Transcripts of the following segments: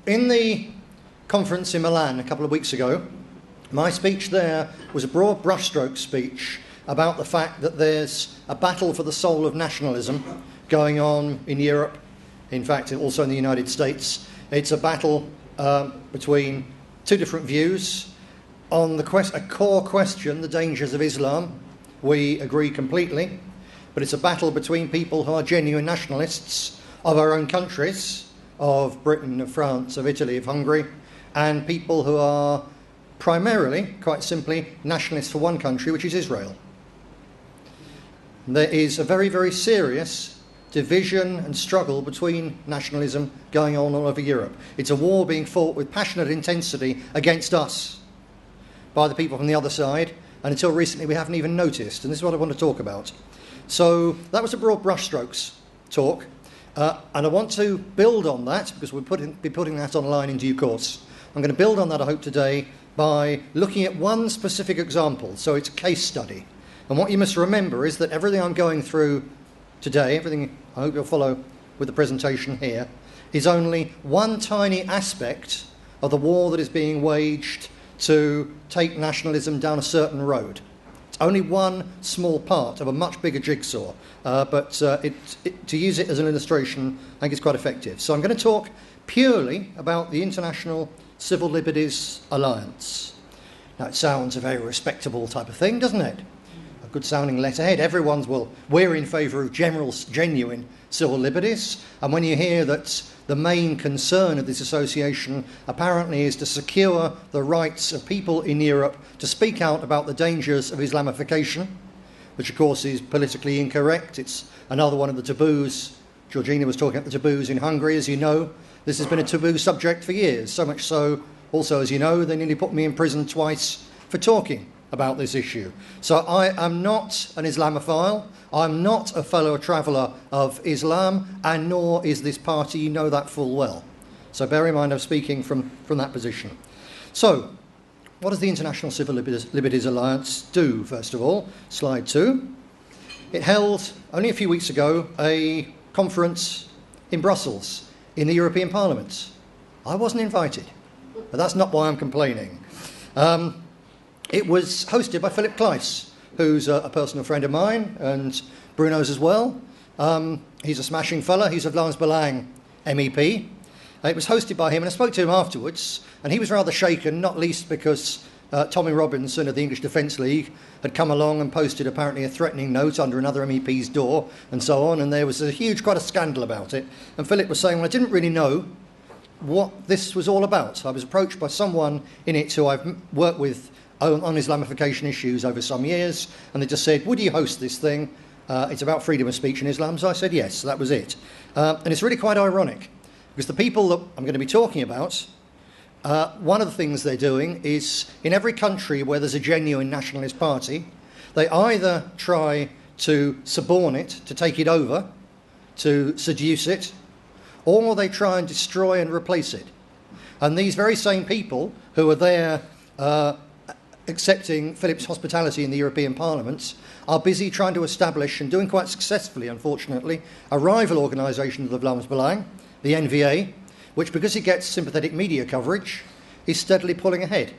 in the conference in Milan a couple of weeks ago, my speech there was a broad brushstroke speech about the fact that there's a battle for the soul of nationalism going on in Europe, in fact also in the United States. It's a battle between two different views on a core question, the dangers of Islam. We agree completely, but it's a battle between people who are genuine nationalists of our own countries, of Britain, of France, of Italy, of Hungary, and people who are primarily, quite simply, nationalists for one country, which is Israel. There is a very, very serious division and struggle between nationalism going on all over Europe. It's a war being fought with passionate intensity against us by the people from the other side, and until recently we haven't even noticed, and this is what I want to talk about. So that was a broad brushstrokes talk, and I want to build on that, because we'll be putting that online in due course. I'm going to build on that, I hope, today by looking at one specific example. So it's a case study. And what you must remember is that everything I'm going through today, everything I hope you'll follow with the presentation here, is only one tiny aspect of the war that is being waged to take nationalism down a certain road. It's only one small part of a much bigger jigsaw, but to use it as an illustration, I think it's quite effective. So I'm going to talk purely about the International Civil Liberties Alliance. Now, it sounds a very respectable type of thing, doesn't it? A good sounding letterhead. We're in favour of genuine civil liberties, and when you hear that the main concern of this association apparently is to secure the rights of people in Europe to speak out about the dangers of Islamification, which of course is politically incorrect. It's another one of the taboos. Georgina was talking about the taboos in Hungary, as you know. This has been a taboo subject for years, so much so, also as you know, they nearly put me in prison twice for talking about this issue. So I am not an Islamophile, I'm not a fellow traveller of Islam, and nor is this party, you know that full well. So bear in mind I'm speaking from that position. So, what does the International Civil Liberties Alliance do, first of all? Slide 2. It held, only a few weeks ago, a conference in Brussels, in the European Parliament. I wasn't invited, but that's not why I'm complaining. It was hosted by Philip Kleiss, who's a personal friend of mine, and Bruno's as well. He's a smashing fella. He's a Vlaams Belang MEP. It was hosted by him, and I spoke to him afterwards, and he was rather shaken, not least because Tommy Robinson of the English Defence League had come along and posted apparently a threatening note under another MEP's door and so on, and there was quite a scandal about it. And Philip was saying, well, I didn't really know what this was all about. I was approached by someone in it who I've worked with on Islamification issues over some years, and they just said, would you host this thing? It's about freedom of speech in Islam. So I said yes, so that was it. And it's really quite ironic, because the people that I'm going to be talking about, one of the things they're doing is, in every country where there's a genuine nationalist party, they either try to suborn it, to take it over, to seduce it, or they try and destroy and replace it. And these very same people who are there accepting Philip's hospitality in the European Parliament are busy trying to establish, and doing quite successfully, unfortunately, a rival organisation of the Vlaams Belang, the NVA, which, because it gets sympathetic media coverage, is steadily pulling ahead.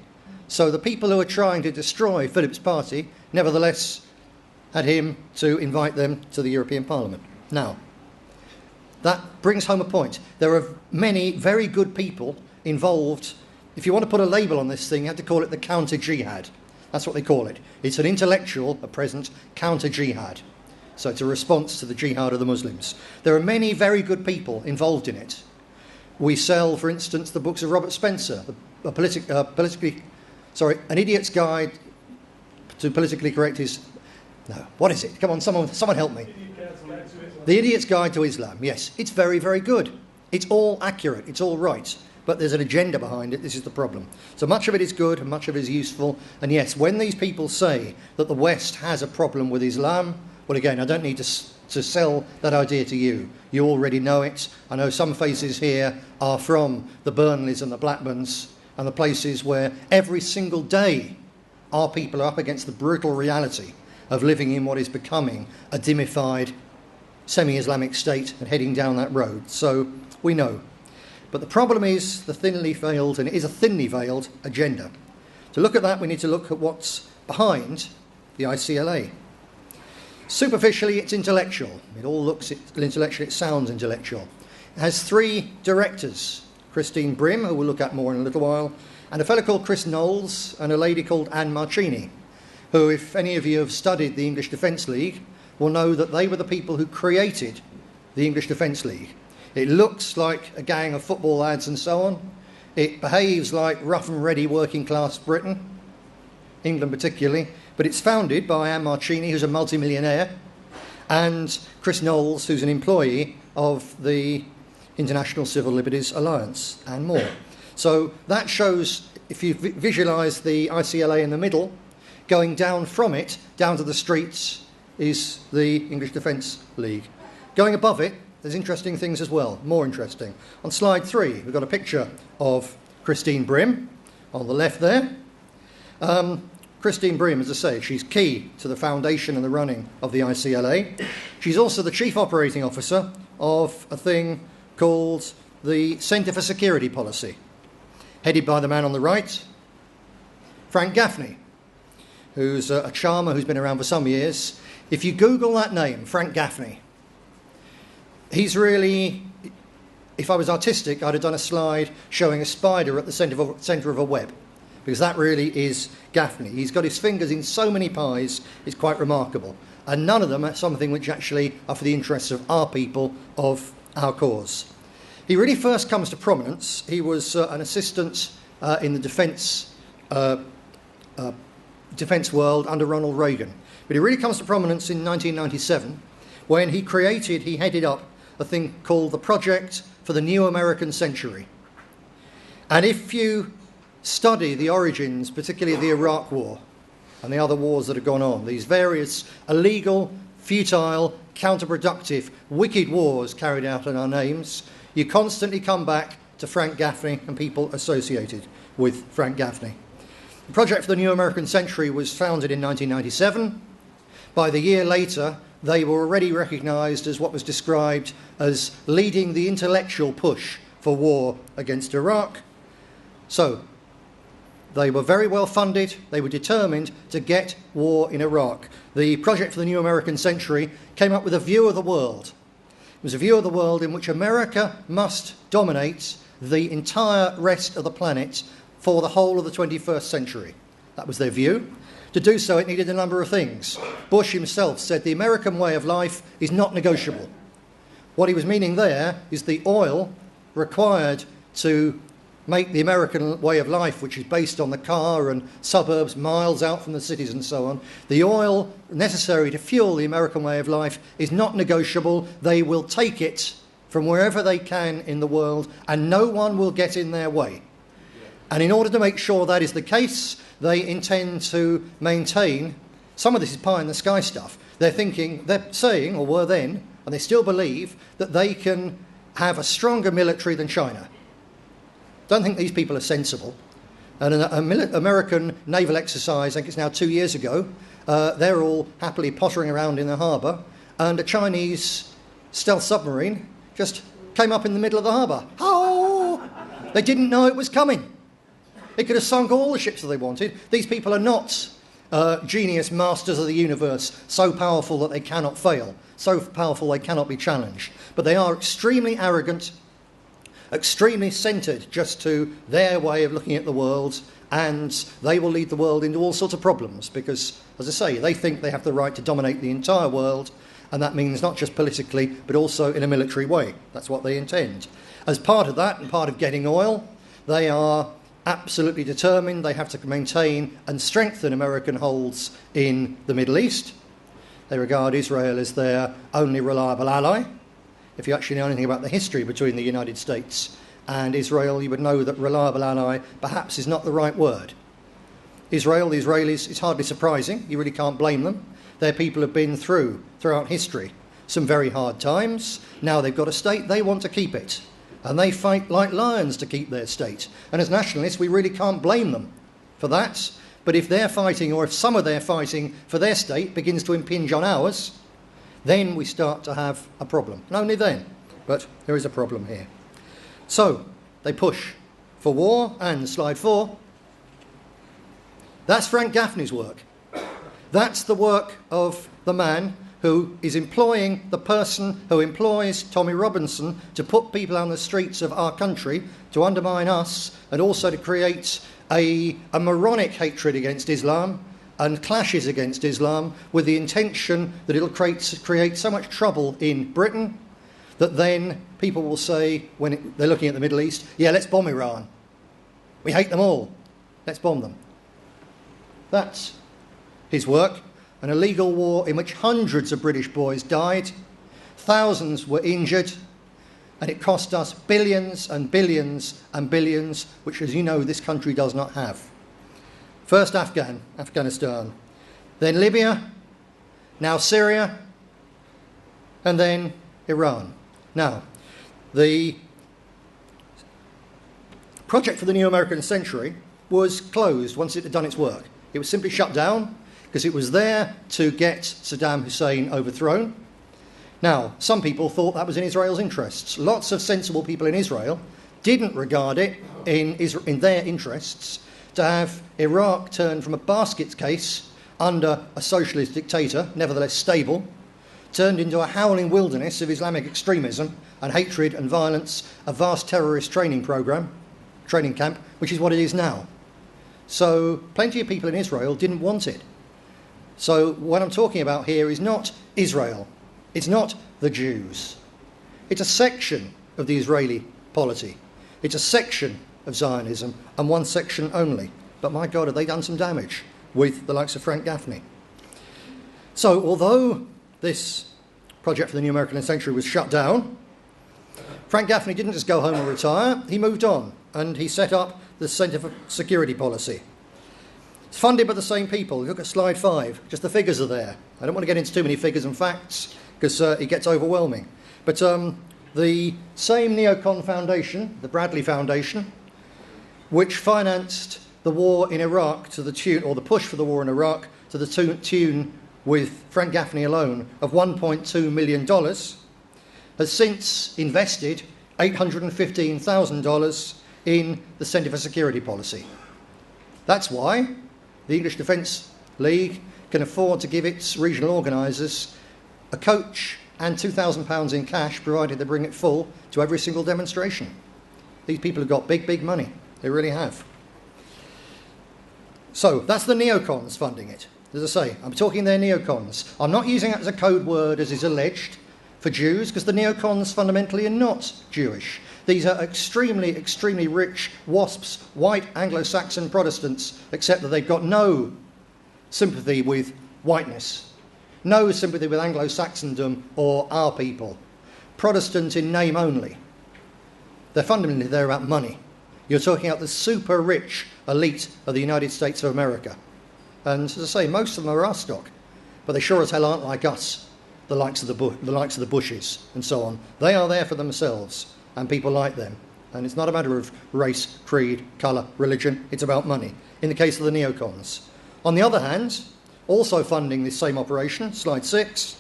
So the people who are trying to destroy Philip's party, nevertheless, had him to invite them to the European Parliament. Now, that brings home a point. There are many very good people involved. If you want to put a label on this thing, you have to call it the counter-jihad. That's what they call it. It's an intellectual, at present, counter-jihad. So it's a response to the jihad of the Muslims. There are many very good people involved in it. We sell, for instance, the books of Robert Spencer, An Idiot's Guide to Politically Correct what is it? Come on, someone help me. The Idiot's Guide to Islam, yes. It's very, very good. It's all accurate, it's all right. But there's an agenda behind it. This is the problem. So much of it is good and much of it is useful. And yes, when these people say that the West has a problem with Islam, well, again, I don't need to sell that idea to you. You already know it. I know some faces here are from the Burnleys and the Blackburns and the places where every single day our people are up against the brutal reality of living in what is becoming a dhimmified semi-Islamic state and heading down that road. So we know. But the problem is the thinly veiled, and it is a thinly veiled agenda. To look at that, we need to look at what's behind the ICLA. Superficially, it's intellectual. It all looks intellectual, it sounds intellectual. It has 3 directors, Christine Brim, who we'll look at more in a little while, and a fellow called Chris Knowles, and a lady called Anne Marchini, who, if any of you have studied the English Defence League, will know that they were the people who created the English Defence League. It looks like a gang of football lads and so on. It behaves like rough and ready working class Britain, England particularly, but it's founded by Anne Marchini, who's a multimillionaire, and Chris Knowles, who's an employee of the International Civil Liberties Alliance, and more. So that shows, if you visualise the ICLA in the middle, going down from it, down to the streets, is the English Defence League. Going above it, there's interesting things as well, more interesting. On slide 3, we've got a picture of Christine Brim on the left there. Christine Brim, as I say, she's key to the foundation and the running of the ICLA. She's also the chief operating officer of a thing called the Centre for Security Policy, headed by the man on the right, Frank Gaffney, who's a charmer who's been around for some years. If you Google that name, Frank Gaffney, he's really, if I was artistic, I'd have done a slide showing a spider at the centre of a web, because that really is Gaffney. He's got his fingers in so many pies, it's quite remarkable. And none of them are something which actually are for the interests of our people, of our cause. He really first comes to prominence. He was an assistant in the defence world under Ronald Reagan. But he really comes to prominence in 1997 when he headed up a thing called the Project for the New American Century. And if you study the origins, particularly of the Iraq War and the other wars that have gone on, these various illegal, futile, counterproductive, wicked wars carried out in our names, you constantly come back to Frank Gaffney and people associated with Frank Gaffney. The Project for the New American Century was founded in 1997. By the year later, they were already recognised as what was described as leading the intellectual push for war against Iraq. So, they were very well funded. They were determined to get war in Iraq. The Project for the New American Century came up with a view of the world. It was a view of the world in which America must dominate the entire rest of the planet for the whole of the 21st century. That was their view. To do so, it needed a number of things. Bush himself said the American way of life is not negotiable. What he was meaning there is the oil required to make the American way of life, which is based on the car and suburbs miles out from the cities and so on, the oil necessary to fuel the American way of life is not negotiable. They will take it from wherever they can in the world, and no one will get in their way. And in order to make sure that is the case, they intend to maintain, some of this is pie in the sky stuff, they're saying, or were then, and they still believe, that they can have a stronger military than China. Don't think these people are sensible. And an American naval exercise, I think it's now 2 years ago, they're all happily pottering around in the harbour, and a Chinese stealth submarine just came up in the middle of the harbour. Oh! They didn't know it was coming. It could have sunk all the ships that they wanted. These people are not genius masters of the universe, so powerful that they cannot fail, so powerful they cannot be challenged. But they are extremely arrogant, extremely centred just to their way of looking at the world, and they will lead the world into all sorts of problems because, as I say, they think they have the right to dominate the entire world, and that means not just politically, but also in a military way. That's what they intend. As part of that, and part of getting oil, they are absolutely determined they have to maintain and strengthen American holds in the Middle East. They regard Israel as their only reliable ally. If you actually know anything about the history between the United States and Israel, you would know that reliable ally perhaps is not the right word. Israel, the Israelis, it's hardly surprising. You really can't blame them. Their people have been throughout history, some very hard times. Now they've got a state, they want to keep it. And they fight like lions to keep their state. And as nationalists, we really can't blame them for that. But if they're fighting, or if some of their fighting for their state begins to impinge on ours, then we start to have a problem. And only then, but there is a problem here. So, they push for war, and slide 4, that's Frank Gaffney's work. That's the work of the man who is employing the person who employs Tommy Robinson to put people on the streets of our country, to undermine us, and also to create a moronic hatred against Islam and clashes against Islam, with the intention that it'll create so much trouble in Britain that then people will say, when they're looking at the Middle East, yeah, let's bomb Iran. We hate them all. Let's bomb them. That's his work. An illegal war in which hundreds of British boys died, thousands were injured, and it cost us billions and billions and billions, which, as you know, this country does not have. First Afghanistan, then Libya, now Syria, and then Iran. Now, the project for the New American Century was closed once it had done its work. It was simply shut down because it was there to get Saddam Hussein overthrown. Now, some people thought that was in Israel's interests. Lots of sensible people in Israel didn't regard it in their interests to have Iraq turn from a basket case under a socialist dictator, nevertheless stable, turned into a howling wilderness of Islamic extremism and hatred and violence, a vast terrorist training camp, which is what it is now. So plenty of people in Israel didn't want it. So what I'm talking about here is not Israel. It's not the Jews. It's a section of the Israeli polity. It's a section of Zionism, and one section only. But my God, have they done some damage with the likes of Frank Gaffney. So although this project for the New American Century was shut down, Frank Gaffney didn't just go home and retire. He moved on, and he set up the Centre for Security Policy. It's funded by the same people. Look at slide 5. Just the figures are there. I don't want to get into too many figures and facts because it gets overwhelming. But the same Neocon Foundation, the Bradley Foundation, which financed the war in Iraq to the tune, or the push for the war in Iraq to the tune with Frank Gaffney alone of $1.2 million, has since invested $815,000 in the Centre for Security Policy. That's why the English Defence League can afford to give its regional organisers a coach and £2,000 in cash, provided they bring it full, to every single demonstration. These people have got big, big money. They really have. So that's the neocons funding it. As I say, I'm talking they're neocons. I'm not using it as a code word, as is alleged, for Jews, because the neocons fundamentally are not Jewish. These are extremely, extremely rich WASPs, white Anglo-Saxon Protestants, except that they've got no sympathy with whiteness, no sympathy with Anglo-Saxondom or our people. Protestant in name only. They're fundamentally there about money. You're talking about the super rich elite of the United States of America. And as I say, most of them are our stock, but they sure as hell aren't like us, the likes of the Bushes and so on. They are there for themselves and people like them. And it's not a matter of race, creed, colour, religion. It's about money, in the case of the neocons. On the other hand, also funding this same operation, slide 6,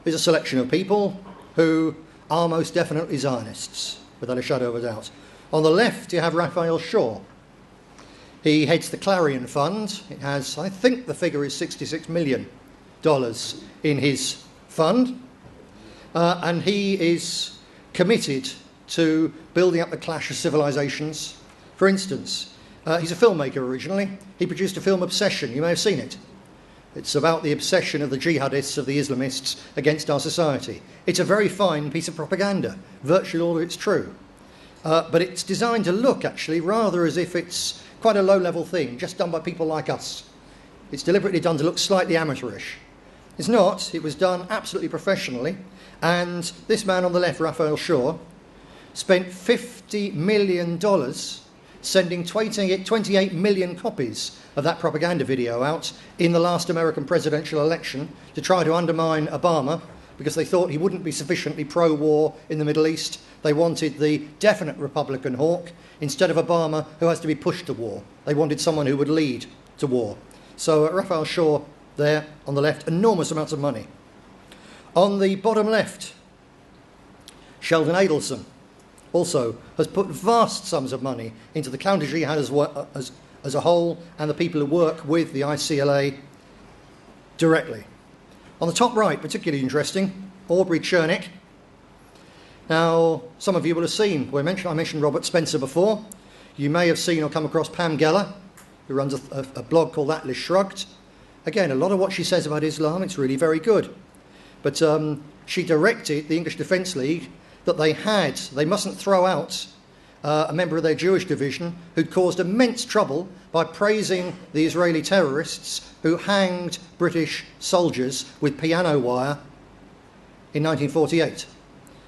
is a selection of people who are most definitely Zionists, without a shadow of a doubt. On the left, you have Raphael Shaw. He heads the Clarion Fund. It has, I think the figure is $66 million in his fund. And he is committed to building up the clash of civilizations. For instance, he's a filmmaker originally. He produced a film, Obsession. You may have seen it. It's about the obsession of the jihadists, of the Islamists, against our society. It's a very fine piece of propaganda. Virtually all of it's true. But it's designed to look, actually, rather as if it's quite a low-level thing, just done by people like us. It's deliberately done to look slightly amateurish. It's not. It was done absolutely professionally. And this man on the left, Raphael Shaw, spent $50 million sending 28 million copies of that propaganda video out in the last American presidential election to try to undermine Obama, because they thought he wouldn't be sufficiently pro-war in the Middle East. They wanted the definite Republican hawk instead of Obama, who has to be pushed to war. They wanted someone who would lead to war. So Raphael Shaw there on the left, enormous amounts of money. On the bottom left, Sheldon Adelson, also has put vast sums of money into the counter-jihad as a whole, and the people who work with the ICLA directly. On the top right, particularly interesting, Aubrey Chernick. Now, some of you will have seen, I mentioned Robert Spencer before. You may have seen or come across Pam Geller, who runs a blog called Atlas Shrugged. Again, a lot of what she says about Islam, it's really very good. But she directed the English Defence League that they mustn't throw out a member of their Jewish division who'd caused immense trouble by praising the Israeli terrorists who hanged British soldiers with piano wire in 1948.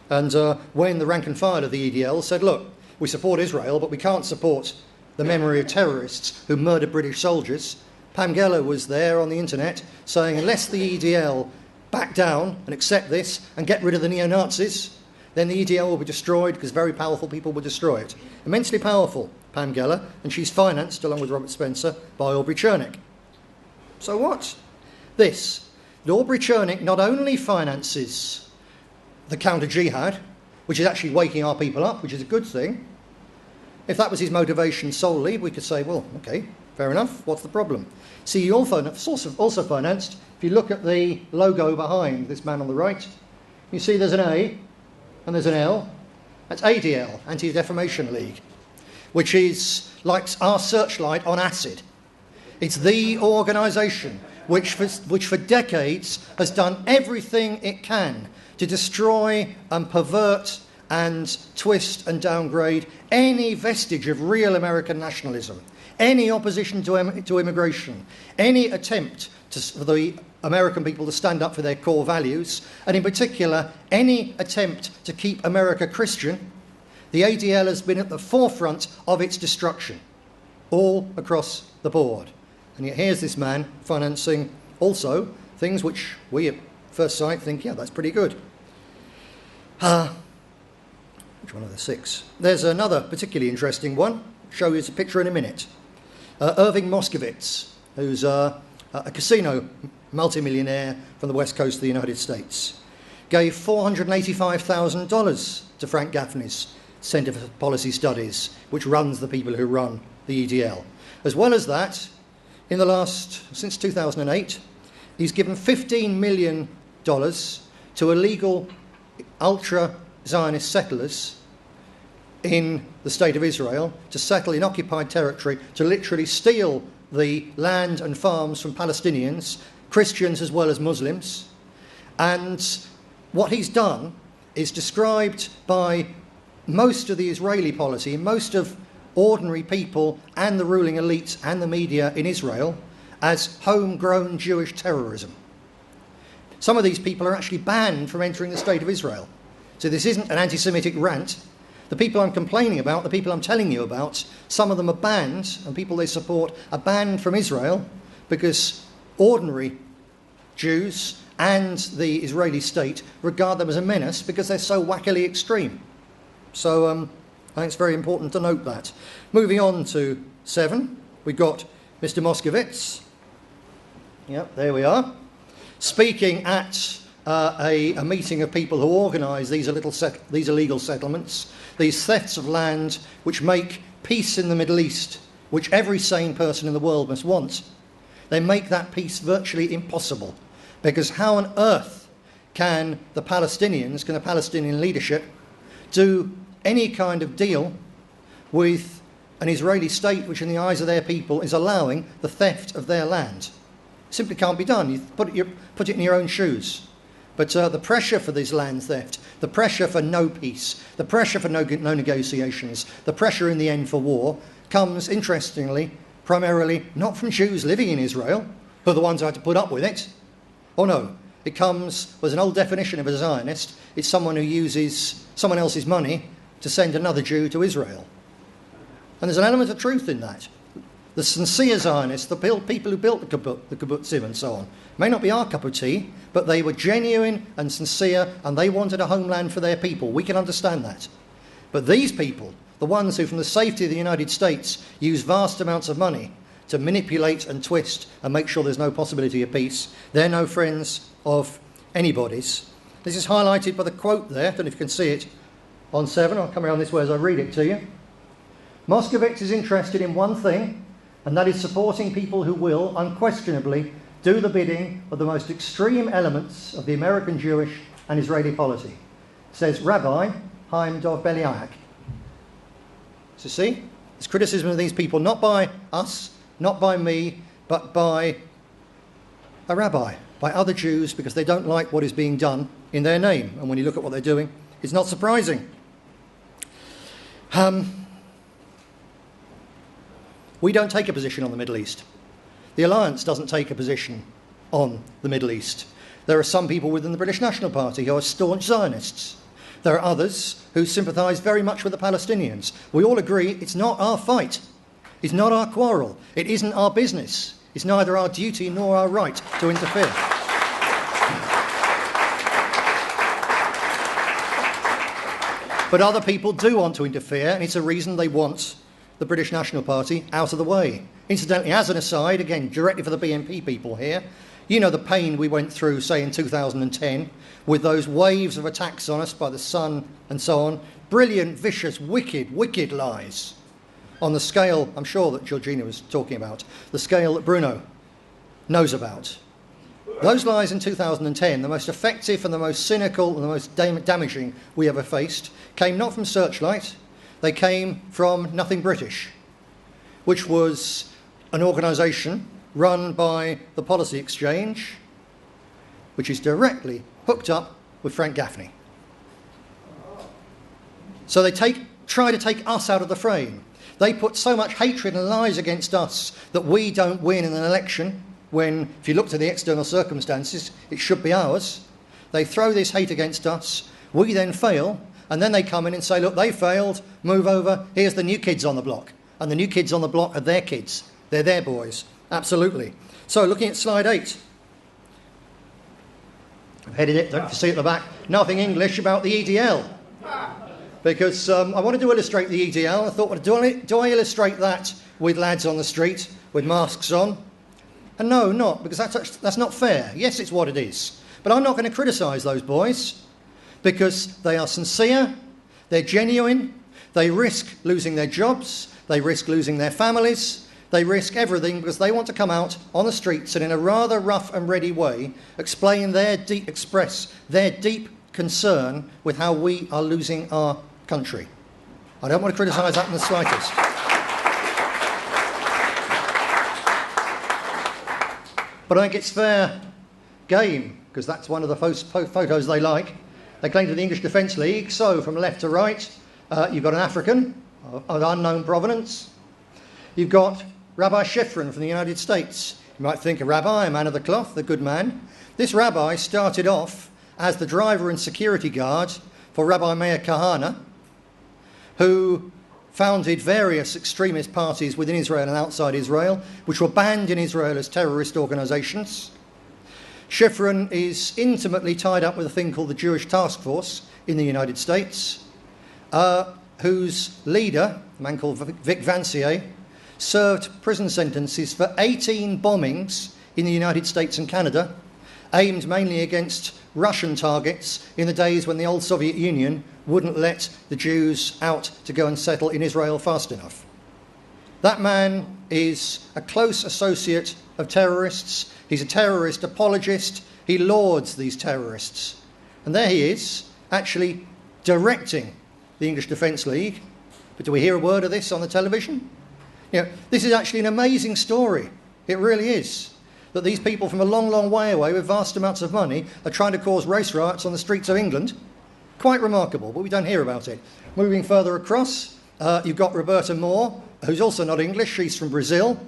And when the rank and file of the EDL said, look, we support Israel, but we can't support the memory of terrorists who murdered British soldiers, Pam Geller was there on the internet saying, unless the EDL back down and accept this and get rid of the neo-Nazis, then the EDL will be destroyed because very powerful people will destroy it. Immensely powerful, Pam Geller, and she's financed, along with Robert Spencer, by Aubrey Chernick. So what? That Aubrey Chernick not only finances the counter-jihad, which is actually waking our people up, which is a good thing. If that was his motivation solely, we could say, well, okay, fair enough, what's the problem? See, he also financed, if you look at the logo behind this man on the right, you see there's an A and there's an L. That's ADL, Anti-Defamation League, which is like our Searchlight on acid. It's the organisation which for decades has done everything it can to destroy and pervert and twist and downgrade any vestige of real American nationalism, any opposition to immigration, any attempt for the American people to stand up for their core values, and in particular, any attempt to keep America Christian. The ADL has been at the forefront of its destruction, all across the board. And yet here's this man financing also things which we at first sight think, yeah, that's pretty good. Which one of the six? There's another particularly interesting one. I'll show you a picture in a minute. Irving Moskowitz, who's a casino multimillionaire from the west coast of the United States, gave $485,000 to Frank Gaffney's Centre for Policy Studies, which runs the people who run the EDL. As well as that, since 2008, he's given $15 million to illegal ultra-Zionist settlers in the state of Israel to settle in occupied territory, to literally steal the land and farms from Palestinians, Christians as well as Muslims. And what he's done is described by most of the Israeli policy, most of ordinary people and the ruling elites and the media in Israel as homegrown Jewish terrorism. Some of these people are actually banned from entering the state of Israel. So this isn't an anti-Semitic rant. The people I'm complaining about, the people I'm telling you about, some of them are banned, and people they support are banned from Israel because ordinary Jews and the Israeli state regard them as a menace because they're so wackily extreme. So I think it's very important to note that. Moving on to 7, we've got Mr. Moskowitz. Yep, there we are. Speaking at a meeting of people who organise these illegal settlements, these thefts of land which make peace in the Middle East, which every sane person in the world must want. They make that peace virtually impossible, because how on earth can the Palestinian leadership do any kind of deal with an Israeli state which in the eyes of their people is allowing the theft of their land? It simply can't be done. You put it in your own shoes. But the pressure for this land theft, the pressure for no peace, the pressure for no negotiations, the pressure in the end for war, comes, interestingly, primarily not from Jews living in Israel, who are the ones who had to put up with it. Oh no, it comes, was an old definition of a Zionist, it's someone who uses someone else's money to send another Jew to Israel. And there's an element of truth in that. The sincere Zionists, the people who built the kibbutzim and so on, may not be our cup of tea, but they were genuine and sincere, and they wanted a homeland for their people. We can understand that. But these people, the ones who from the safety of the United States use vast amounts of money to manipulate and twist and make sure there's no possibility of peace, they're no friends of anybody's. This is highlighted by the quote there, I don't know if you can see it, on 7, I'll come around this way as I read it to you. Moskowitz is interested in one thing, and that is supporting people who will, unquestionably, do the bidding of the most extreme elements of the American Jewish and Israeli polity, says Rabbi Chaim Dov Beliak. So see, it's criticism of these people, not by us, not by me, but by a rabbi, by other Jews, because they don't like what is being done in their name. And when you look at what they're doing, it's not surprising. We don't take a position on the Middle East. The Alliance doesn't take a position on the Middle East. There are some people within the British National Party who are staunch Zionists. There are others who sympathise very much with the Palestinians. We all agree it's not our fight. It's not our quarrel. It isn't our business. It's neither our duty nor our right to interfere. But other people do want to interfere, and it's a reason they want the British National Party out of the way. Incidentally, as an aside, again, directly for the BNP people here, you know the pain we went through, say, in 2010, with those waves of attacks on us by the Sun and so on. Brilliant, vicious, wicked lies on the scale, I'm sure, that Georgina was talking about, the scale that Bruno knows about. Those lies in 2010, the most effective and the most cynical and the most damaging we ever faced, came not from Searchlight, they came from Nothing British, which was an organisation run by the Policy Exchange, which is directly hooked up with Frank Gaffney. So they try to take us out of the frame. They put so much hatred and lies against us that we don't win in an election when, if you look to the external circumstances, it should be ours. They throw this hate against us, we then fail, and then they come in and say, look, they failed, move over, here's the new kids on the block. And the new kids on the block are their kids. They're their boys. Absolutely. So looking at slide 8. I've headed it, don't you see at the back, nothing English about the EDL. Because I wanted to illustrate the EDL. I thought, well, do I illustrate that with lads on the street with masks on? And no, not, because that's not fair. Yes, it's what it is. But I'm not going to criticise those boys because they are sincere, they're genuine, they risk losing their jobs, they risk losing their families, they risk everything because they want to come out on the streets and in a rather rough and ready way express their deep concern with how we are losing our country. I don't want to criticise that in the slightest. But I think it's fair game, because that's one of the photos they like. They claim to the English Defence League, so from left to right, you've got an African of unknown provenance. You've got Rabbi Shifrin from the United States. You might think a rabbi, a man of the cloth, a good man. This rabbi started off as the driver and security guard for Rabbi Meir Kahane, who founded various extremist parties within Israel and outside Israel, which were banned in Israel as terrorist organisations. Shifrin is intimately tied up with a thing called the Jewish Task Force in the United States, whose leader, a man called Vic Vancier, served prison sentences for 18 bombings in the United States and Canada, aimed mainly against Russian targets in the days when the old Soviet Union wouldn't let the Jews out to go and settle in Israel fast enough. That man is a close associate of terrorists. He's a terrorist apologist. He lauds these terrorists. And there he is, actually directing the English Defence League. But do we hear a word of this on the television? You know, this is actually an amazing story. It really is. That these people from a long, long way away with vast amounts of money are trying to cause race riots on the streets of England. Quite remarkable, but we don't hear about it. Moving further across, you've got Roberta Moore, who's also not English. She's from Brazil.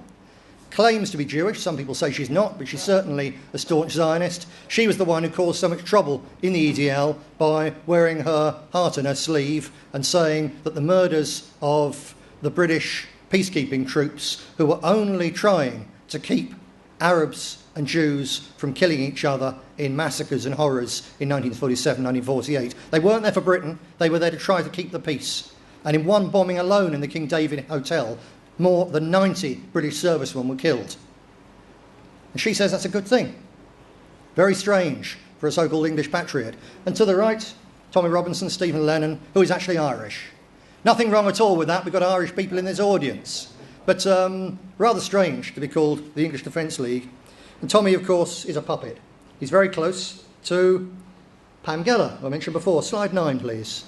Claims to be Jewish. Some people say she's not, but she's certainly a staunch Zionist. She was the one who caused so much trouble in the EDL by wearing her heart on her sleeve and saying that the murders of the British peacekeeping troops, who were only trying to keep Arabs and Jews from killing each other in massacres and horrors in 1947, 1948. They weren't there for Britain, they were there to try to keep the peace. And in one bombing alone in the King David Hotel, more than 90 British servicemen were killed. And she says that's a good thing. Very strange for a so-called English patriot. And to the right, Tommy Robinson, Stephen Lennon, who is actually Irish. Nothing wrong at all with that. We've got Irish people in this audience. But rather strange to be called the English Defence League. And Tommy, of course, is a puppet. He's very close to Pam Geller, who I mentioned before. Slide 9, please.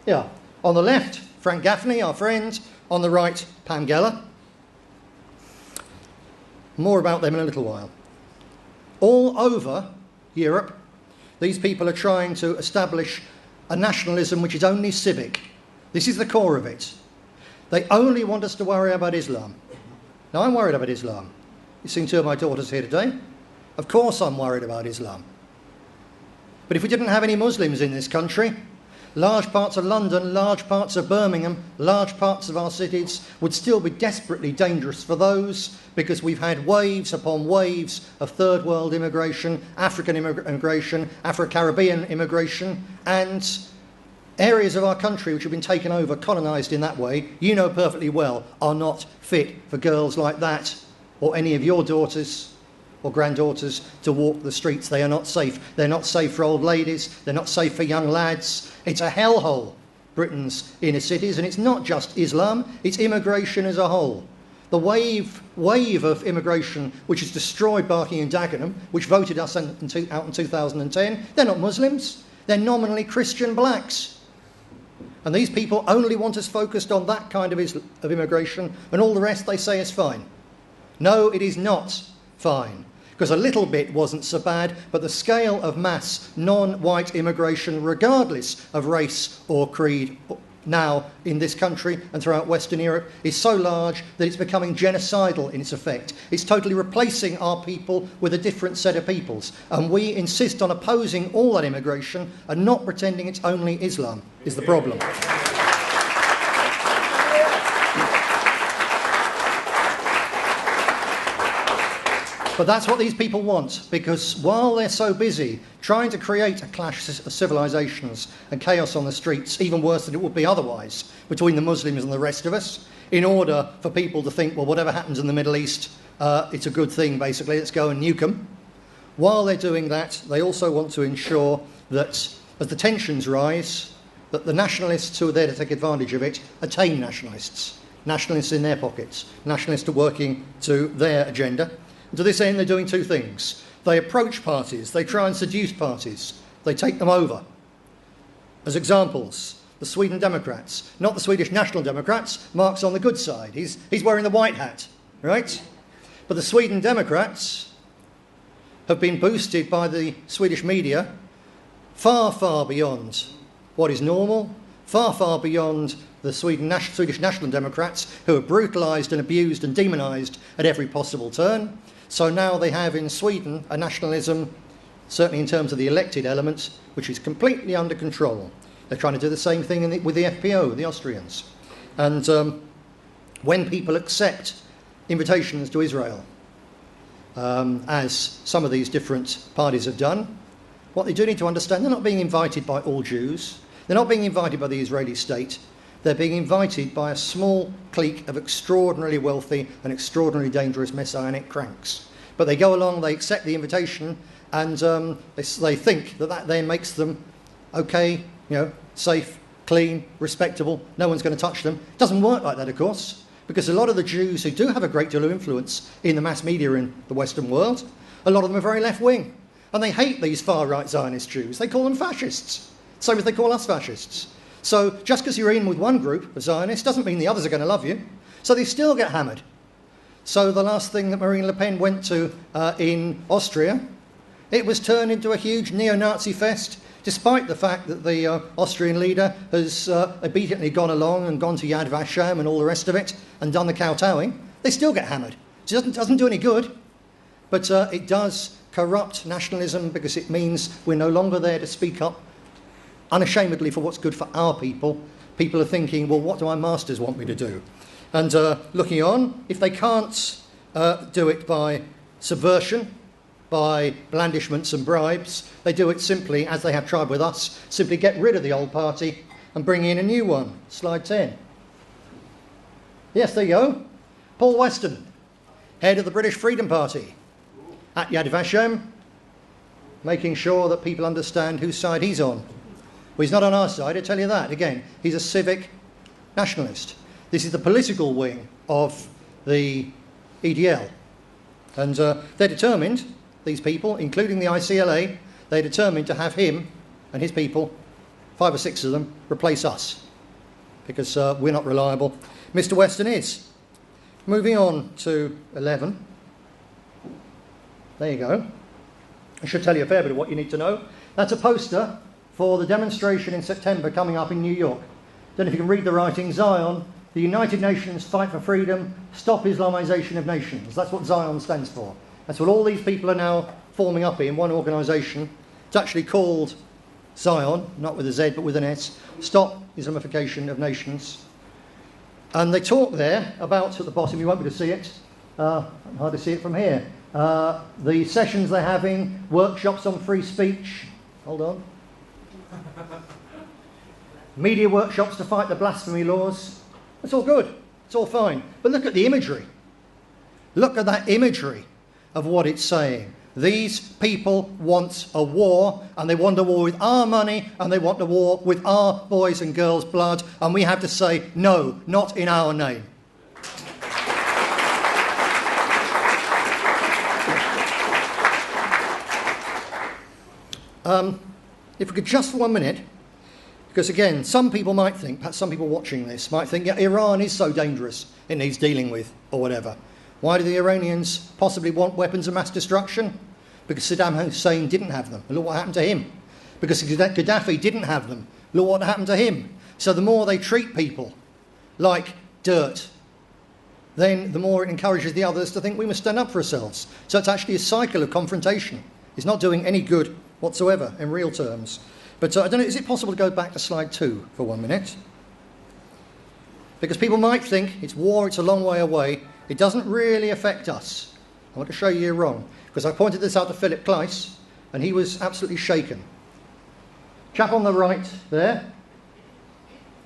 Yeah. On the left, Frank Gaffney, our friend. On the right, Pam Geller. More about them in a little while. All over Europe, these people are trying to establish a nationalism which is only civic. This is the core of it. They only want us to worry about Islam. Now, I'm worried about Islam. You've seen two of my daughters here today. Of course I'm worried about Islam. But if we didn't have any Muslims in this country, large parts of London, large parts of Birmingham, large parts of our cities would still be desperately dangerous for those, because we've had waves upon waves of third world immigration, African immigration, Afro-Caribbean immigration, and areas of our country which have been taken over, colonised in that way, you know perfectly well, are not fit for girls like that or any of your daughters or granddaughters to walk the streets. They are not safe. They're not safe for old ladies. They're not safe for young lads. It's a hellhole, Britain's inner cities, and it's not just Islam, it's immigration as a whole. The wave of immigration which has destroyed Barking and Dagenham, which voted us out in 2010, they're not Muslims. They're nominally Christian blacks. And these people only want us focused on that kind of immigration, and all the rest they say is fine. No, it is not fine, because a little bit wasn't so bad, but the scale of mass non-white immigration, regardless of race or creed, now in this country and throughout Western Europe, is so large that it's becoming genocidal in its effect. It's totally replacing our people with a different set of peoples. And we insist on opposing all that immigration and not pretending it's only Islam is the problem. But that's what these people want, because while they're so busy trying to create a clash of civilisations and chaos on the streets, even worse than it would be otherwise, between the Muslims and the rest of us, in order for people to think, well, whatever happens in the Middle East, it's a good thing, basically, let's go and nuke them. While they're doing that, they also want to ensure that as the tensions rise, that the nationalists who are there to take advantage of it attain nationalists. Nationalists in their pockets. Nationalists are working to their agenda. And to this end, they're doing two things. They approach parties, they try and seduce parties, they take them over. As examples, the Sweden Democrats, not the Swedish National Democrats. Mark's on the good side, he's wearing the white hat, right? But the Sweden Democrats have been boosted by the Swedish media far, far beyond what is normal, far, far beyond the Swedish National Democrats, who are brutalised and abused and demonised at every possible turn. So now they have in Sweden a nationalism, certainly in terms of the elected element, which is completely under control. They're trying to do the same thing with the FPO, the Austrians. And when people accept invitations to Israel, as some of these different parties have done, what they do need to understand, they're not being invited by all Jews. They're not being invited by the Israeli state. They're being invited by a small clique of extraordinarily wealthy and extraordinarily dangerous messianic cranks. But they go along, they accept the invitation, and they think that then makes them okay, safe, clean, respectable, no one's going to touch them. It doesn't work like that, of course, because a lot of the Jews who do have a great deal of influence in the mass media in the Western world, a lot of them are very left-wing, and they hate these far-right Zionist Jews. They call them fascists, same as they call us fascists. So just because you're in with one group of Zionists doesn't mean the others are going to love you. So they still get hammered. So the last thing that Marine Le Pen went to in Austria, it was turned into a huge neo-Nazi fest, despite the fact that the Austrian leader has obediently gone along and gone to Yad Vashem and all the rest of it and done the kowtowing. They still get hammered. It doesn't do any good, but it does corrupt nationalism, because it means we're no longer there to speak up unashamedly for what's good for our people. People are thinking, well, what do my masters want me to do? And looking on, if they can't do it by subversion, by blandishments and bribes, they do it simply, as they have tried with us, simply get rid of the old party and bring in a new one. Slide 10. Yes, there you go. Paul Weston, head of the British Freedom Party at Yad Vashem. making sure that people understand whose side he's on. Well, he's not on our side, I tell you that. Again, he's a civic nationalist. This is the political wing of the EDL. And they're determined, these people, including the ICLA, they're determined to have him and his people, 5 or 6 of them, replace us. Because we're not reliable. Mr. Weston is. Moving on to 11. There you go. I should tell you a fair bit of what you need to know. That's a poster for the demonstration in September coming up in New York. Don't know if you can read the writing. SION, the United Nations Fight for Freedom, Stop Islamization of Nations. That's what SION stands for. That's what all these people are now forming up in one organisation. It's actually called SION, not with a Z but with an S, Stop Islamification of Nations. And they talk there about, at the bottom, you won't be able to see it, hard to see it from here, the sessions they're having, workshops on free speech, hold on, media workshops to fight the blasphemy laws. It's all good, it's all fine. But look at the imagery. Look at that imagery of what it's saying. These people want a war, and they want a war with our money, and they want a war with our boys' and girls' blood, and we have to say, no, not in our name. If we could just for 1 minute, because again, some people might think, perhaps some people watching this, might think, yeah, Iran is so dangerous, it needs dealing with, or whatever. Why do the Iranians possibly want weapons of mass destruction? Because Saddam Hussein didn't have them. Look what happened to him. Because Gaddafi didn't have them. Look what happened to him. So the more they treat people like dirt, then the more it encourages the others to think we must stand up for ourselves. So it's actually a cycle of confrontation. It's not doing any good whatsoever in real terms. But I don't know, is it possible to go back to slide 2 for 1 minute? Because people might think it's war, it's a long way away. It doesn't really affect us. I want to show you you're wrong. Because I pointed this out to Philip Kleiss, and he was absolutely shaken. Chap on the right there,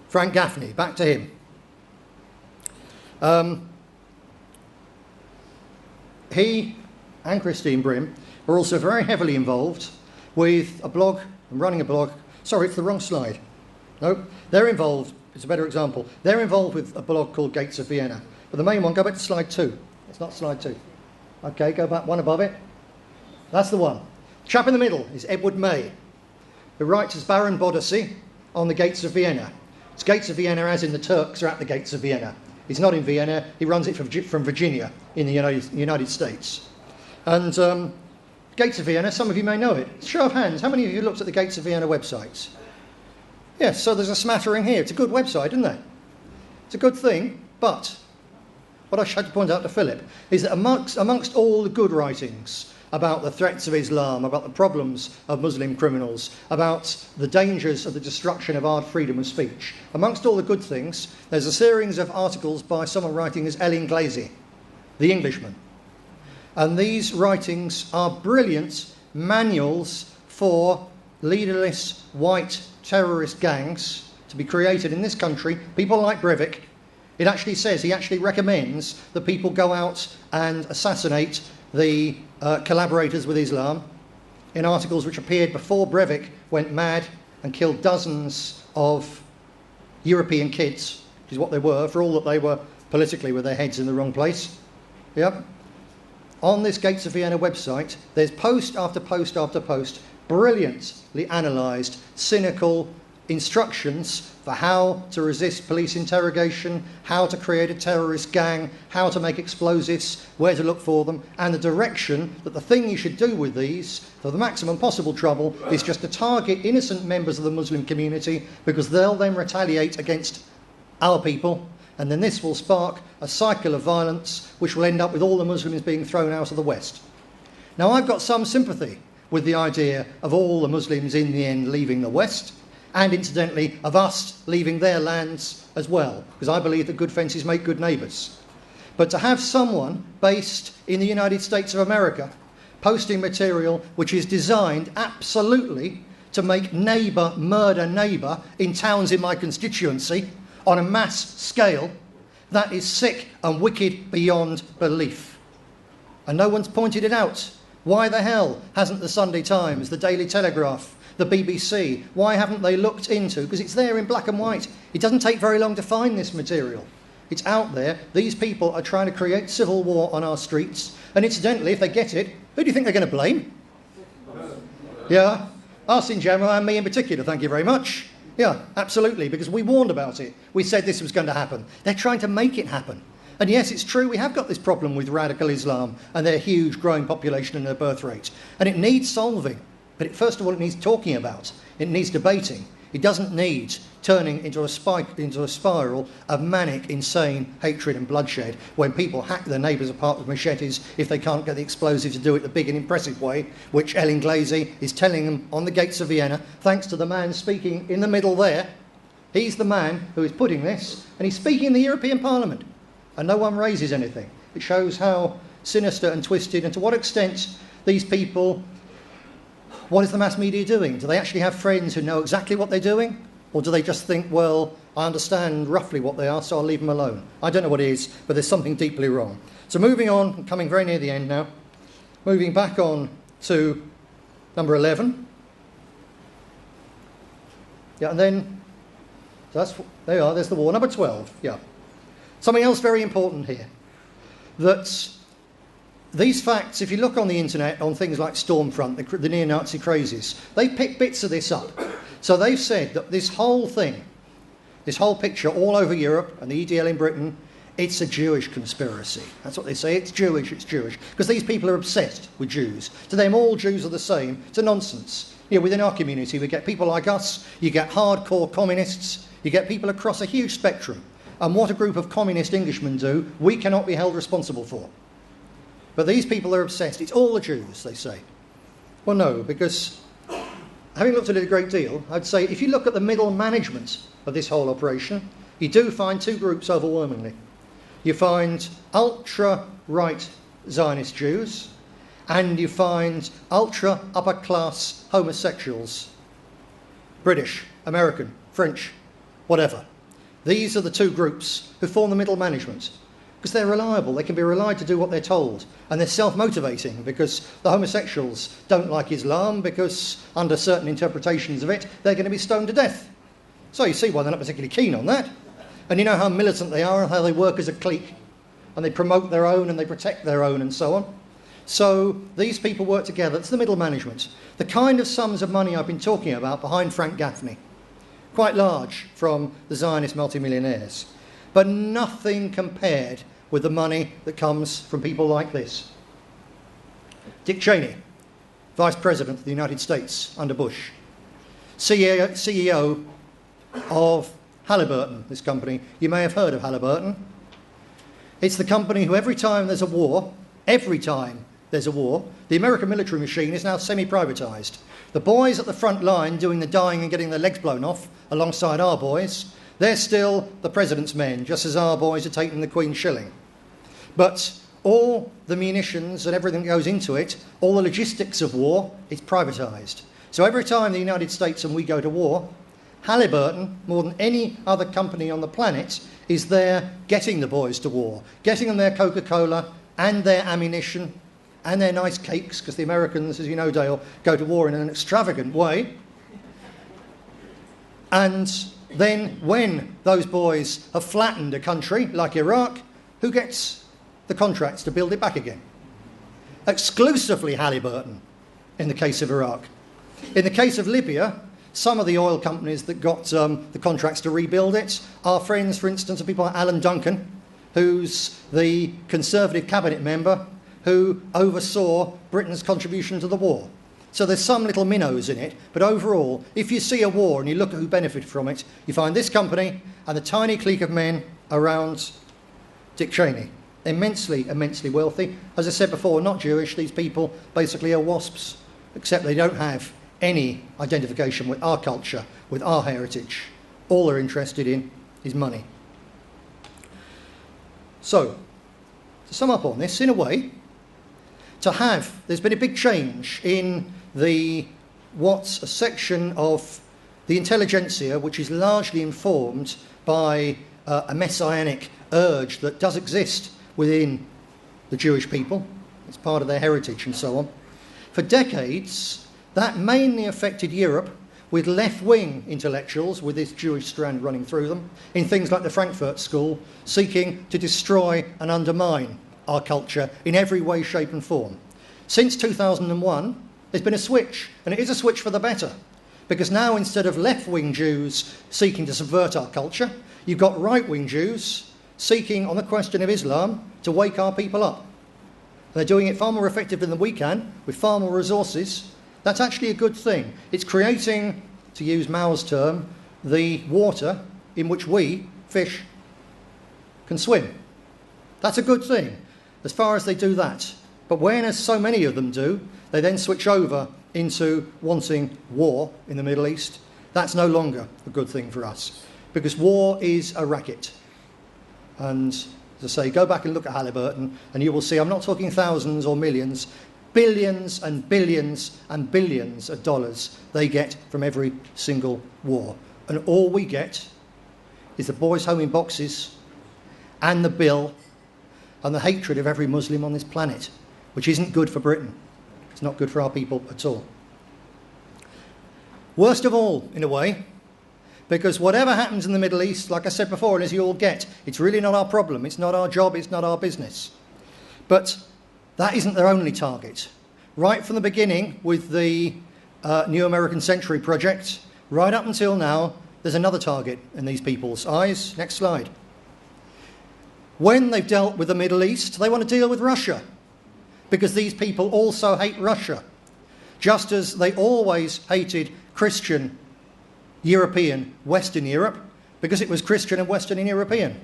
Frank Gaffney, back to him. He and Christine Brim are also very heavily involved with a blog, and running a blog. Sorry, it's the wrong slide. No, they're involved, it's a better example. They're involved with a blog called Gates of Vienna. But the main one, go back to slide 2. It's not slide 2. Okay, go back one above it. That's the one. Chap in the middle is Edward May, who writes as Baron Bodacy on the Gates of Vienna. It's Gates of Vienna as in the Turks are at the Gates of Vienna. He's not in Vienna, he runs it from Virginia in the United States. And Gates of Vienna, some of you may know it. Show of hands, how many of you looked at the Gates of Vienna websites? Yes, so there's a smattering here. It's a good website, isn't it? It's a good thing, but what I tried to point out to Philip is that amongst all the good writings about the threats of Islam, about the problems of Muslim criminals, about the dangers of the destruction of our freedom of speech, amongst all the good things, there's a series of articles by someone writing as Ellen Glazy, the Englishman. And these writings are brilliant manuals for leaderless white terrorist gangs to be created in this country, people like Breivik. It actually says, he actually recommends that people go out and assassinate the collaborators with Islam in articles which appeared before Breivik went mad and killed dozens of European kids, which is what they were, for all that they were politically with their heads in the wrong place. Yep. On this Gates of Vienna website, there's post after post after post, brilliantly analysed, cynical instructions for how to resist police interrogation, how to create a terrorist gang, how to make explosives, where to look for them, and the direction that the thing you should do with these, for the maximum possible trouble, is just to target innocent members of the Muslim community, because they'll then retaliate against our people, and then this will spark a cycle of violence which will end up with all the Muslims being thrown out of the West. Now, I've got some sympathy with the idea of all the Muslims in the end leaving the West, and incidentally of us leaving their lands as well, because I believe that good fences make good neighbours. But to have someone based in the United States of America posting material which is designed absolutely to make neighbour murder neighbour in towns in my constituency on a mass scale, that is sick and wicked beyond belief. And no one's pointed it out. Why the hell hasn't the Sunday Times, the Daily Telegraph, the BBC, why haven't they looked into, because it's there in black and white. It doesn't take very long to find this material. It's out there. These people are trying to create civil war on our streets. And incidentally, if they get it, who do you think they're going to blame? Yeah, us in general and me in particular, thank you very much. Yeah, absolutely, because we warned about it. We said this was going to happen. They're trying to make it happen. And yes, it's true, we have got this problem with radical Islam and their huge growing population and their birth rate. And it needs solving. But first of all, it needs talking about. It needs debating. It doesn't need turning into a spiral of manic, insane hatred and bloodshed when people hack their neighbours apart with machetes if they can't get the explosives to do it the big and impressive way, which Ellen Glazy is telling them on the gates of Vienna, thanks to the man speaking in the middle there. He's the man who is putting this, and he's speaking in the European Parliament, and no one raises anything. It shows how sinister and twisted, and to what extent these people... What is the mass media doing? Do they actually have friends who know exactly what they're doing? Or do they just think, well, I understand roughly what they are, so I'll leave them alone? I don't know what it is, but there's something deeply wrong. So moving on, coming very near the end now, moving back on to number 11. Yeah, and then, there you are, there's the war. Number 12, yeah. Something else very important here, that these facts, if you look on the internet on things like Stormfront, the neo-Nazi crazes, they pick bits of this up. So they've said that this whole thing, this whole picture all over Europe and the EDL in Britain, it's a Jewish conspiracy. That's what they say, it's Jewish. Because these people are obsessed with Jews. To them, all Jews are the same. It's a nonsense. You know, within our community, we get people like us, you get hardcore communists, you get people across a huge spectrum. And what a group of communist Englishmen do, we cannot be held responsible for. But these people are obsessed. It's all the Jews, they say. Well, no, because having looked at it a great deal, I'd say if you look at the middle management of this whole operation, you do find two groups overwhelmingly. You find ultra-right Zionist Jews, and you find ultra-upper-class homosexuals. British, American, French, whatever. These are the two groups who form the middle management. Because they're reliable, they can be relied to do what they're told. And they're self-motivating because the homosexuals don't like Islam because under certain interpretations of it, they're going to be stoned to death. So you see why they're not particularly keen on that. And you know how militant they are and how they work as a clique. And they promote their own and they protect their own and so on. So these people work together. It's the middle management. The kind of sums of money I've been talking about behind Frank Gaffney. Quite large from the Zionist multimillionaires. But nothing compared with the money that comes from people like this. Dick Cheney, Vice President of the United States under Bush, CEO of Halliburton, this company. You may have heard of Halliburton. It's the company who every time there's a war, the American military machine is now semi-privatised. The boys at the front line doing the dying and getting their legs blown off alongside our boys, they're still the president's men, just as our boys are taking the Queen's shilling. But all the munitions and everything that goes into it, all the logistics of war, is privatised. So every time the United States and we go to war, Halliburton, more than any other company on the planet, is there getting the boys to war, getting them their Coca-Cola and their ammunition and their nice cakes, because the Americans, as you know, Dale, go to war in an extravagant way. And then when those boys have flattened a country like Iraq, who gets the contracts to build it back again? Exclusively Halliburton in the case of Iraq. In the case of Libya, some of the oil companies that got the contracts to rebuild it are friends, for instance, of people like Alan Duncan, who's the Conservative cabinet member who oversaw Britain's contribution to the war. So there's some little minnows in it, but overall, if you see a war and you look at who benefited from it, you find this company and the tiny clique of men around Dick Cheney. Immensely, immensely wealthy. As I said before, not Jewish. These people basically are WASPs, except they don't have any identification with our culture, with our heritage. All they're interested in is money. So, to sum up on this, in a way, there's been a big change in what's a section of the intelligentsia which is largely informed by a messianic urge that does exist within the Jewish people. It's part of their heritage and so on. For decades, that mainly affected Europe with left-wing intellectuals, with this Jewish strand running through them, in things like the Frankfurt School, seeking to destroy and undermine our culture in every way, shape and form. Since 2001, there's been a switch, and it is a switch for the better, because now instead of left-wing Jews seeking to subvert our culture, you've got right-wing Jews seeking, on the question of Islam, to wake our people up. They're doing it far more effectively than we can, with far more resources. That's actually a good thing. It's creating, to use Mao's term, the water in which we, fish, can swim. That's a good thing, as far as they do that. But when, as so many of them do, they then switch over into wanting war in the Middle East, that's no longer a good thing for us, because war is a racket. And as I say, go back and look at Halliburton, and you will see I'm not talking thousands or millions, billions and billions and billions of dollars they get from every single war. And all we get is the boys home in boxes and the bill and the hatred of every Muslim on this planet, which isn't good for Britain. It's not good for our people at all. Worst of all, in a way, because whatever happens in the Middle East, like I said before, and as you all get, it's really not our problem, it's not our job, it's not our business. But that isn't their only target. Right from the beginning with the New American Century project, right up until now, there's another target in these people's eyes. Next slide. When they've dealt with the Middle East, they want to deal with Russia, because these people also hate Russia, just as they always hated Christian European, Western Europe, because it was Christian and Western and European.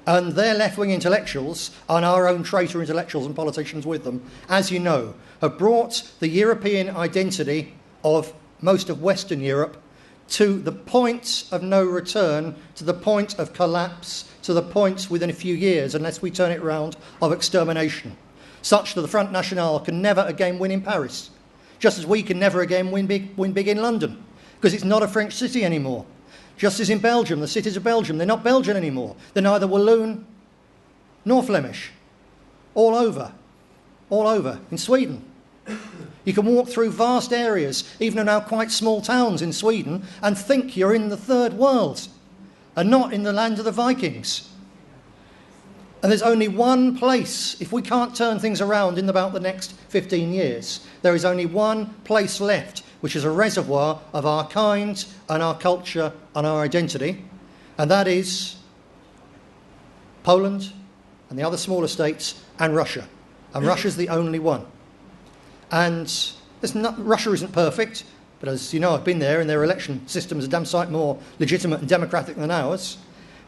And their left-wing intellectuals, and our own traitor intellectuals and politicians with them, as you know, have brought the European identity of most of Western Europe to the point of no return, to the point of collapse, to the point within a few years, unless we turn it round, of extermination, such that the Front National can never again win in Paris, just as we can never again win big in London, because it's not a French city anymore. Just as in Belgium, the cities of Belgium, they're not Belgian anymore. They're neither Walloon nor Flemish. All over. In Sweden. You can walk through vast areas, even in now quite small towns in Sweden, and think you're in the third world and not in the land of the Vikings. And there's only one place, if we can't turn things around in about the next 15 years, there is only one place left, which is a reservoir of our kind and our culture and our identity, and that is Poland and the other smaller states and Russia. And Russia's the only one. And Russia isn't perfect, but as you know, I've been there, and their election systems are damn sight more legitimate and democratic than ours.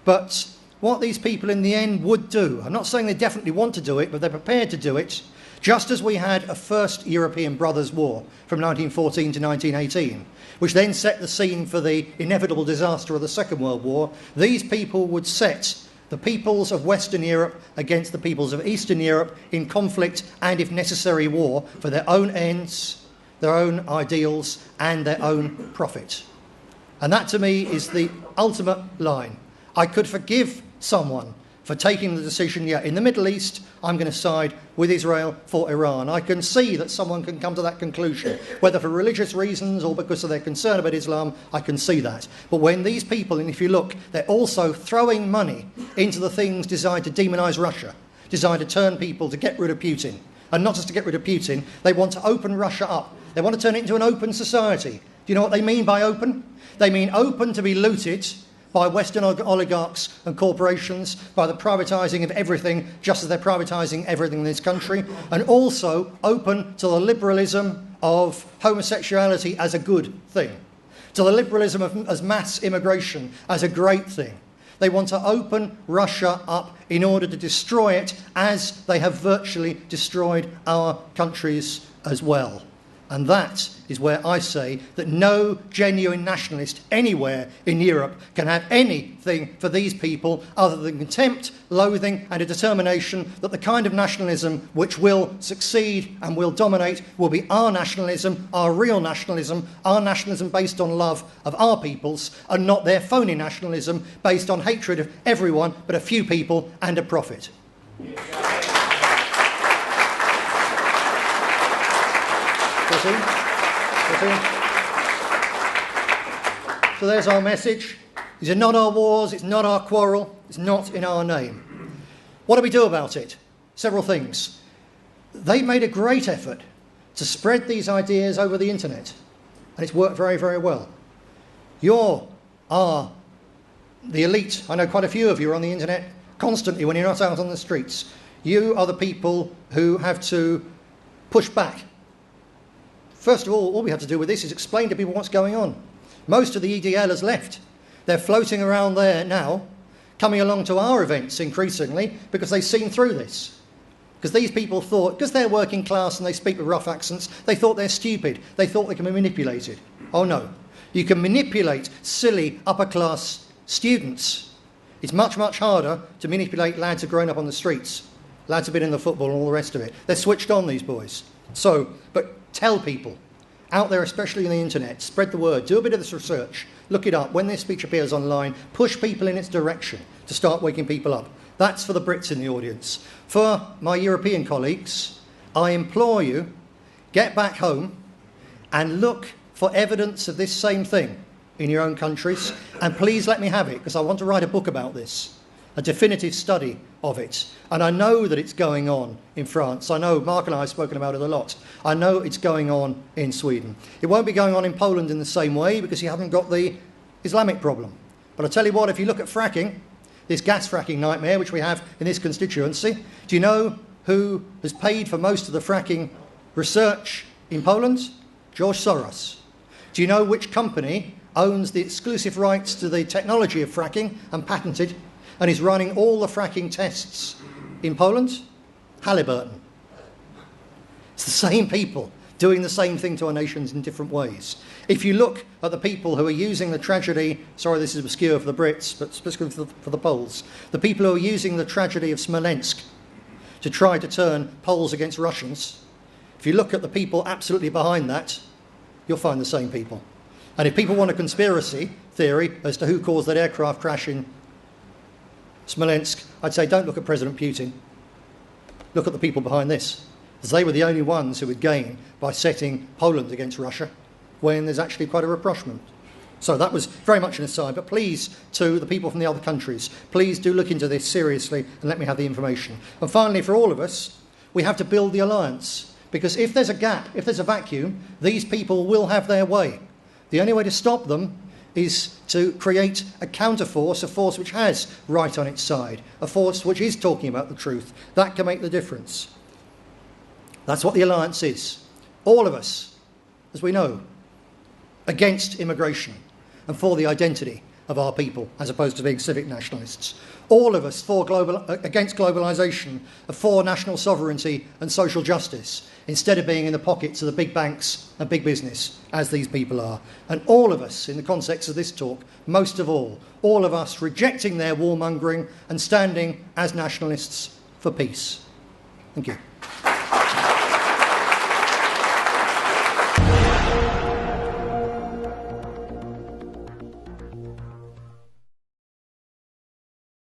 But what these people in the end would do, I'm not saying they definitely want to do it, but they're prepared to do it, just as we had a first European Brothers' War from 1914 to 1918, which then set the scene for the inevitable disaster of the Second World War. These people would set the peoples of Western Europe against the peoples of Eastern Europe in conflict and, if necessary, war for their own ends, their own ideals and their own profit. And that, to me, is the ultimate line. I could forgive someone for taking the decision, in the Middle East, I'm going to side with Israel for Iran. I can see that someone can come to that conclusion, whether for religious reasons or because of their concern about Islam, I can see that. But when these people, and if you look, they're also throwing money into the things designed to demonise Russia, designed to turn people to get rid of Putin. And not just to get rid of Putin, they want to open Russia up. They want to turn it into an open society. Do you know what they mean by open? They mean open to be looted by Western oligarchs and corporations, by the privatising of everything, just as they're privatising everything in this country, and also open to the liberalism of homosexuality as a good thing, to the liberalism of mass immigration as a great thing. They want to open Russia up in order to destroy it, as they have virtually destroyed our countries as well. And that is where I say that no genuine nationalist anywhere in Europe can have anything for these people other than contempt, loathing and a determination that the kind of nationalism which will succeed and will dominate will be our nationalism, our real nationalism, our nationalism based on love of our peoples, and not their phony nationalism based on hatred of everyone but a few people and a profit. So there's our message. These are not our wars, it's not our quarrel, it's not in our name. What do we do about it? Several things. They made a great effort to spread these ideas over the internet, and it's worked very, very well. You are the elite. I know quite a few of you are on the internet constantly when you're not out on the streets. You are the people who have to push back. First of all we have to do with this is explain to people what's going on. Most of the EDL has left. They're floating around there now, coming along to our events increasingly because they've seen through this. Because these people thought, because they're working class and they speak with rough accents, they thought they're stupid. They thought they can be manipulated. Oh no. You can manipulate silly upper class students. It's much, much harder to manipulate lads who've grown up on the streets. Lads have been in the football and all the rest of it. They're switched on, these boys. So, but tell people out there, especially on the internet, spread the word, do a bit of this research, look it up. When this speech appears online, push people in its direction to start waking people up. That's for the Brits in the audience. For my European colleagues, I implore you, get back home and look for evidence of this same thing in your own countries, and please let me have it, because I want to write a book about this, a definitive study of it. And I know that it's going on in France. I know Mark and I have spoken about it a lot. I know it's going on in Sweden. It won't be going on in Poland in the same way because you haven't got the Islamic problem. But I tell you what, if you look at fracking, this gas fracking nightmare which we have in this constituency, do you know who has paid for most of the fracking research in Poland? George Soros. Do you know which company owns the exclusive rights to the technology of fracking and patented and is running all the fracking tests in Poland? Halliburton. It's the same people doing the same thing to our nations in different ways. If you look at the people who are using the tragedy, sorry this is obscure for the Brits, but specifically for the Poles, the people who are using the tragedy of Smolensk to try to turn Poles against Russians, if you look at the people absolutely behind that, you'll find the same people. And if people want a conspiracy theory as to who caused that aircraft crash in Smolensk, I'd say don't look at President Putin. Look at the people behind this. Because they were the only ones who would gain by setting Poland against Russia when there's actually quite a rapprochement. So that was very much an aside. But please, to the people from the other countries, please do look into this seriously and let me have the information. And finally, for all of us, we have to build the alliance. Because if there's a gap, if there's a vacuum, these people will have their way. The only way to stop them is to create a counterforce, a force which has right on its side, a force which is talking about the truth. That can make the difference. That's what the alliance is. All of us, as we know, against immigration and for the identity of our people, as opposed to being civic nationalists. All of us against globalisation, for national sovereignty and social justice, instead of being in the pockets of the big banks and big business, as these people are. And all of us, in the context of this talk, most of all of us rejecting their warmongering and standing as nationalists for peace. Thank you.